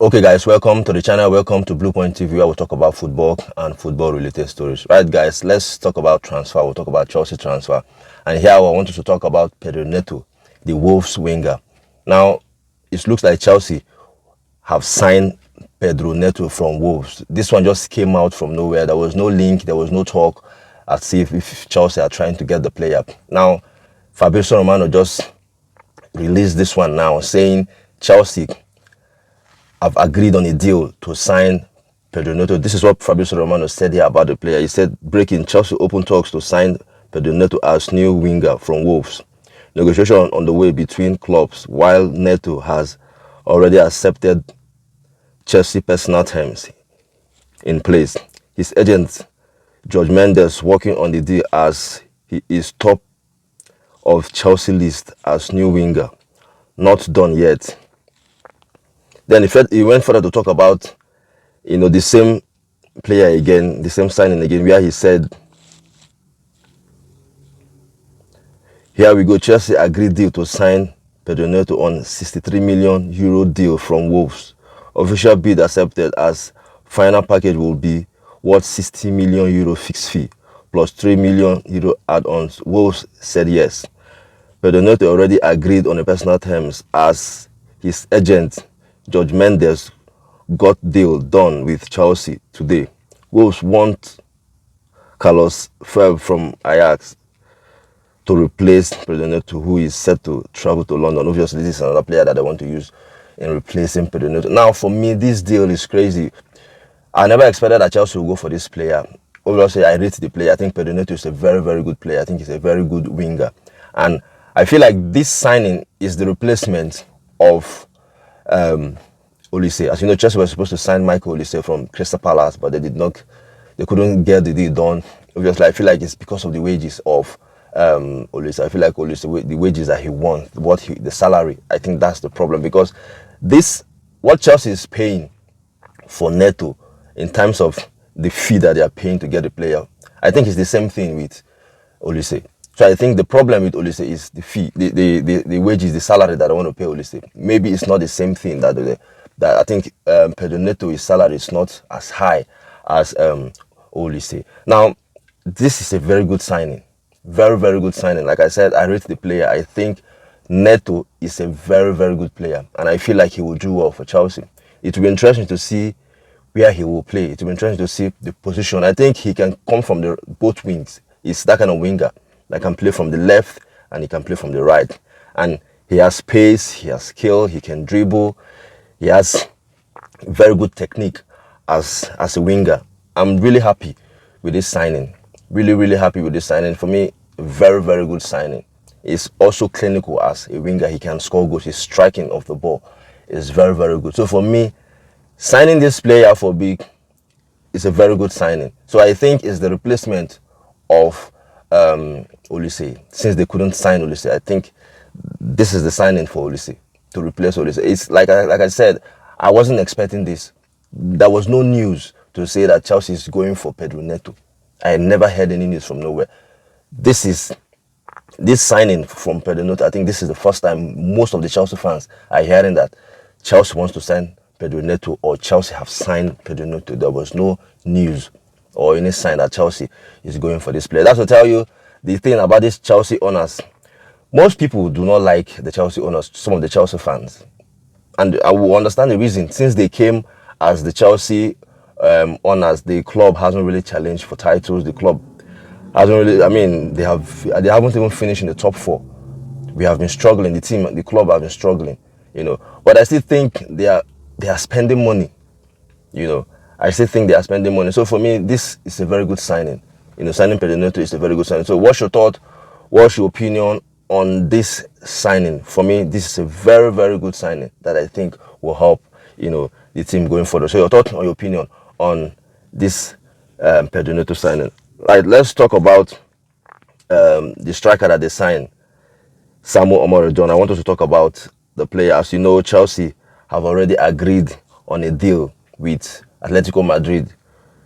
Okay guys, welcome to the channel. Welcome to Blue Point TV, where we talk about football and football related stories. Right guys, let's talk about transfer. We'll talk about Chelsea transfer. And here I want us to talk about Pedro Neto, the Wolves winger. Now, it looks like Chelsea have signed Pedro Neto from Wolves. This one just came out from nowhere. There was no link, there was no talk as if Chelsea are trying to get the player. Now, Fabrizio Romano just released this one now saying Chelsea have agreed on a deal to sign Pedro Neto. This is what Fabrizio Romano said here about the player. He said, breaking, Chelsea open talks to sign Pedro Neto as new winger from Wolves. Negotiation on the way between clubs, while Neto has already accepted Chelsea personal terms in place. His agent, George Mendes, working on the deal as he is top of Chelsea list as new winger. Not done yet. Then he went further to talk about, the same player again, the same signing again, where he said, here we go, Chelsea agreed deal to sign Pedro Neto on €63 million deal from Wolves. Official bid accepted as final package will be worth €60 million fixed fee plus €3 million add-ons. Wolves said yes. Pedro Neto already agreed on the personal terms as his agent, George Mendes, got deal done with Chelsea today. Wolves want Carlos Ferb from Ajax to replace Pedro Neto, who is set to travel to London. Obviously, this is another player that they want to use in replacing Pedro Neto. Now, for me, this deal is crazy. I never expected that Chelsea would go for this player. Obviously, I rate the player. I think Pedro Neto is a very, very good player. I think he's a very good winger. And I feel like this signing is the replacement of Olise. As you know, Chelsea was supposed to sign Michael Olise from Crystal Palace, but they couldn't get the deal done. Obviously, I feel like it's because of the wages of Olise. I feel like Olise, the wages that he wants, the salary, I think that's the problem, because what Chelsea is paying for Neto in terms of the fee that they are paying to get the player, I think it's the same thing with Olise. So I think the problem with Olise is the fee, the wages, the salary that I want to pay Olise. Maybe it's not the same thing that I think Pedro Neto's salary is not as high as Olise. Now, this is a very good signing. Very, very good signing. Like I said, I rate the player. I think Neto is a very, very good player. And I feel like he will do well for Chelsea. It will be interesting to see where he will play. It will be interesting to see the position. I think he can come from both wings. He's that kind of winger that can play from the left and he can play from the right. And he has pace, he has skill, he can dribble. He has very good technique as a winger. I'm really happy with this signing. Really, really happy with this signing. For me, very, very good signing. He's also clinical as a winger. He can score goals. His striking of the ball is very, very good. So for me, signing this player for big is a very good signing. So I think it's the replacement of Olise. Since they couldn't sign Olise, I think this is the signing for Olise, to replace Olise. It's like I said, I wasn't expecting this. There was no news to say that Chelsea is going for Pedro Neto. I had never heard any news from nowhere. This signing from Pedro Neto, I think this is the first time most of the Chelsea fans are hearing that Chelsea wants to sign Pedro Neto, or Chelsea have signed Pedro Neto. There was no news or any sign that Chelsea is going for this player. That's to tell you the thing about these Chelsea owners. Most people do not like the Chelsea owners, some of the Chelsea fans. And I will understand the reason. Since they came as the Chelsea owners, the club hasn't really challenged for titles. The club hasn't really, they haven't even finished in the top four. We have been struggling. The club have been struggling, But I still think they are spending money, I still think they are spending money. So for me, this is a very good signing. Signing Pedro Neto is a very good signing. So what's your thought? What's your opinion on this signing? For me, this is a very, very good signing that I think will help, the team going forward. So your thought or your opinion on this Pedro Neto signing. Right, let's talk about the striker that they signed, Samu Omorodion. I want us to talk about the player. As you know, Chelsea have already agreed on a deal with Atletico Madrid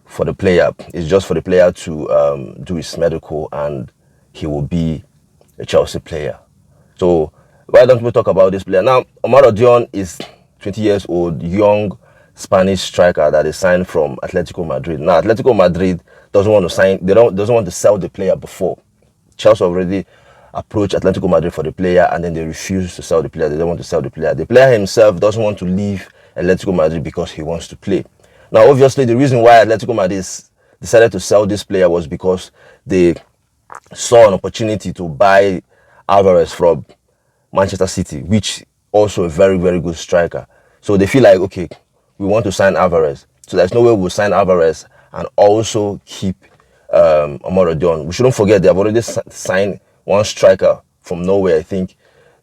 for the player. It's just for the player to do his medical and he will be a Chelsea player. So why don't we talk about this player? Now, Omorodion is 20 years old, young Spanish striker that is signed from Atletico Madrid. Now, Atletico Madrid doesn't want to sign, doesn't want to sell the player before. Chelsea already approached Atletico Madrid for the player, and then they refused to sell the player. They don't want to sell the player. The player himself doesn't want to leave Atletico Madrid because he wants to play. Now, obviously, the reason why Atletico Madrid decided to sell this player was because they saw an opportunity to buy Alvarez from Manchester City, which also a very, very good striker. So they feel like, okay, we want to sign Alvarez. So there's no way we'll sign Alvarez and also keep Omorodion. We shouldn't forget they've already signed one striker from Norway, I think,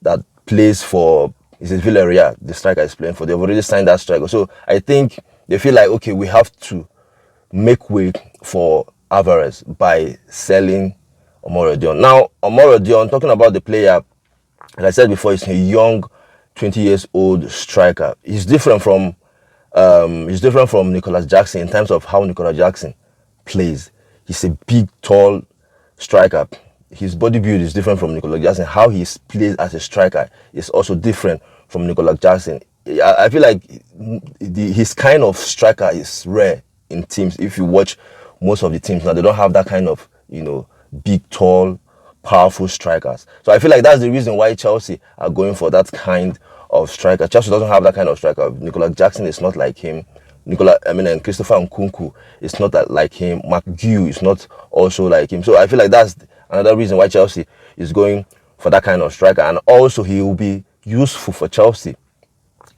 that plays for, is it Villarreal, the striker is playing for. They've already signed that striker. So I think they feel like, okay, we have to make way for Alvarez by selling Omorodion. Now, Omorodion, talking about the player, like I said before, he's a young, 20 years old striker. He's different from Nicolas Jackson in terms of how Nicolas Jackson plays. He's a big, tall striker. His body build is different from Nicolas Jackson. How he plays as a striker is also different from Nicolas Jackson. I feel like his kind of striker is rare in teams. If you watch most of the teams now, they don't have that kind of, big, tall, powerful strikers. So I feel like that's the reason why Chelsea are going for that kind of striker. Chelsea doesn't have that kind of striker. Nicolas Jackson is not like him. And Christopher Nkunku is not like him. McGew is not also like him. So I feel like that's another reason why Chelsea is going for that kind of striker. And also he will be useful for Chelsea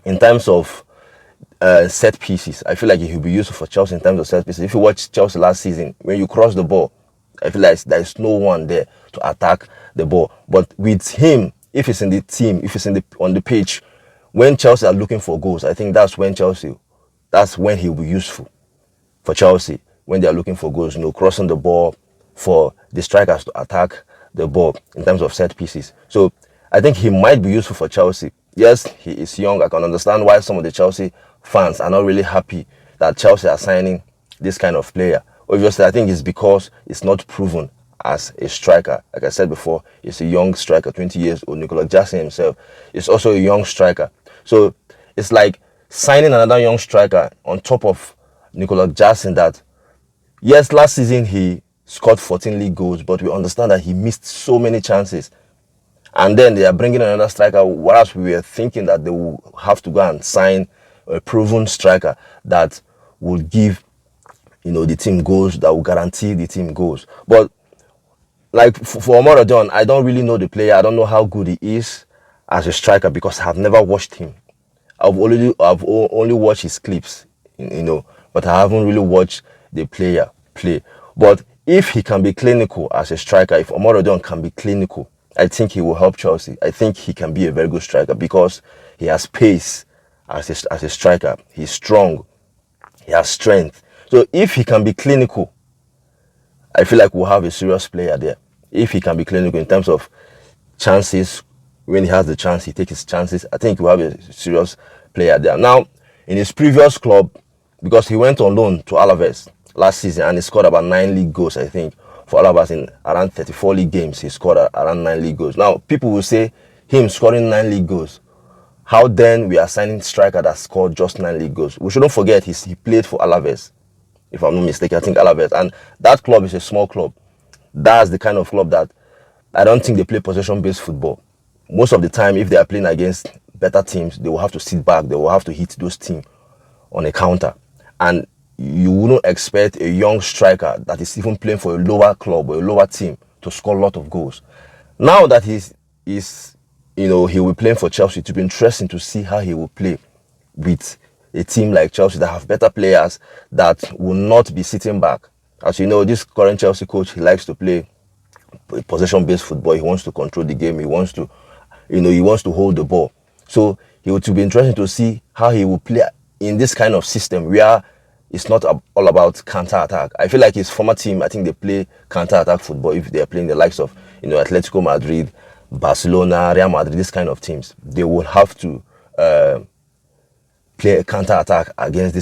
in terms of set pieces. I feel like he will be useful for Chelsea in terms of set pieces. If you watch Chelsea last season, when you cross the ball, I feel like there's no one there to attack the ball. But with him, if he's in the team, if he's on the pitch, when Chelsea are looking for goals, I think that's when he'll be useful for Chelsea, when they are looking for goals, crossing the ball for the strikers to attack the ball in terms of set pieces. So I think he might be useful for Chelsea. Yes, he is young. I can understand why some of the Chelsea fans are not really happy that Chelsea are signing this kind of player. Obviously, I think it's because it's not proven as a striker. Like I said before, he's a young striker, 20 years old. Nicolas Jackson himself is also a young striker. So it's like signing another young striker on top of Nicolas Jackson that, yes, last season he scored 14 league goals, but we understand that he missed so many chances. And then they are bringing another striker, whereas we were thinking that they will have to go and sign a proven striker that will give, the team goals, that will guarantee the team goals. But like for Omorodion, I don't really know the player. I don't know how good he is as a striker because I've never watched him. I've only watched his clips, but I haven't really watched the player play. But if he can be clinical as a striker, if Omorodion can be clinical, I think he will help Chelsea. I think he can be a very good striker because he has pace as a striker. He's strong. He has strength. So if he can be clinical, I feel like we'll have a serious player there. If he can be clinical in terms of chances, when he has the chance, he takes his chances. I think we'll have a serious player there. Now, in his previous club, because he went on loan to Alaves last season and he scored about 9 league goals, I think, for Alaves in around 34 league games. He scored around 9 league goals. Now, people will say him scoring 9 league goals, how then we are signing striker that scored just 9 league goals? We shouldn't forget he played for Alaves, if I'm not mistaken. I think Alaves, and that club is a small club. That's the kind of club that I don't think they play possession-based football. Most of the time, if they are playing against better teams, they will have to sit back. They will have to hit those teams on a counter. And you wouldn't expect a young striker that is even playing for a lower club or a lower team to score a lot of goals. Now that he will be playing for Chelsea, it will be interesting to see how he will play with a team like Chelsea that have better players that will not be sitting back. As you know, this current Chelsea coach, he likes to play possession-based football. He wants to control the game. He wants to hold the ball. So it will be interesting to see how he will play in this kind of system where it's not all about counter-attack. I feel like his former team, I think they play counter-attack football. If they're playing the likes of, Atletico Madrid, Barcelona, Real Madrid, these kind of teams, they will have to play a counter-attack against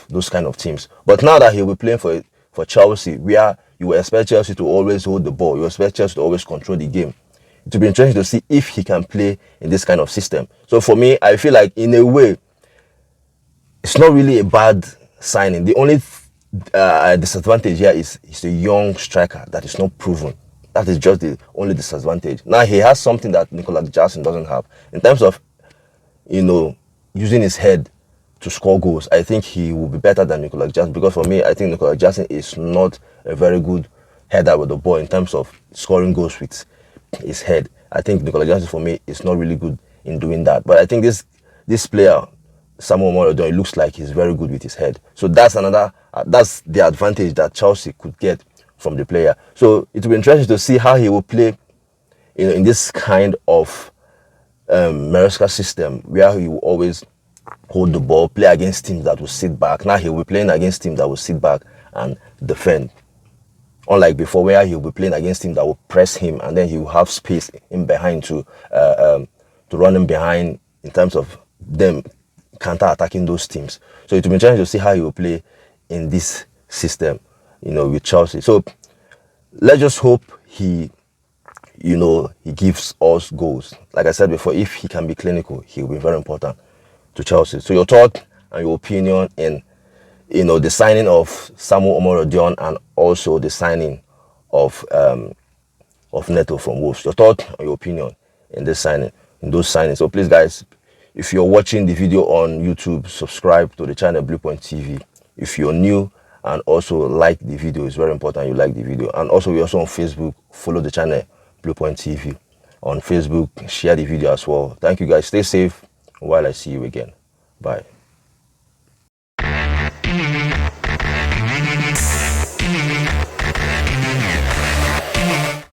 those kind of teams. But now that he will be playing for Chelsea, where you expect Chelsea to always hold the ball, you expect Chelsea to always control the game, it will be interesting to see if he can play in this kind of system. So for me, I feel like in a way, it's not really a bad signing. The only disadvantage here is he's a young striker that is not proven. That is just the only disadvantage. Now he has something that Nicolas Jackson doesn't have in terms of, using his head to score goals. I think he will be better than Nicolas Jackson, because for me, I think Nicolas Jackson is not a very good header with the ball in terms of scoring goals with his head. I think Nicolas Jackson for me is not really good in doing that. But I think this player, Samu Omorodion, it looks like he's very good with his head. So that's that's the advantage that Chelsea could get from the player. So it will be interesting to see how he will play, in this kind of Maresca system, where he will always hold the ball, play against teams that will sit back. Now he will be playing against teams that will sit back and defend. Unlike before, where he will be playing against teams that will press him, and then he will have space in behind to run him behind in terms of them counter-attacking those teams. So it will be interesting to see how he will play in this system, with Chelsea. So let's just hope he gives us goals. Like I said before, if he can be clinical, he will be very important to Chelsea. So your thought and your opinion in, the signing of Samu Omorodion, and also the signing of Neto from Wolves. Your thought and your opinion in those signings. So please, guys, if you're watching the video on YouTube, subscribe to the channel Bluepoint TV. If you're new, and also like the video, it's very important you like the video. And also, we're also on Facebook. Follow the channel Bluepoint TV on Facebook. Share the video as well. Thank you, guys. Stay safe while I see you again. Bye.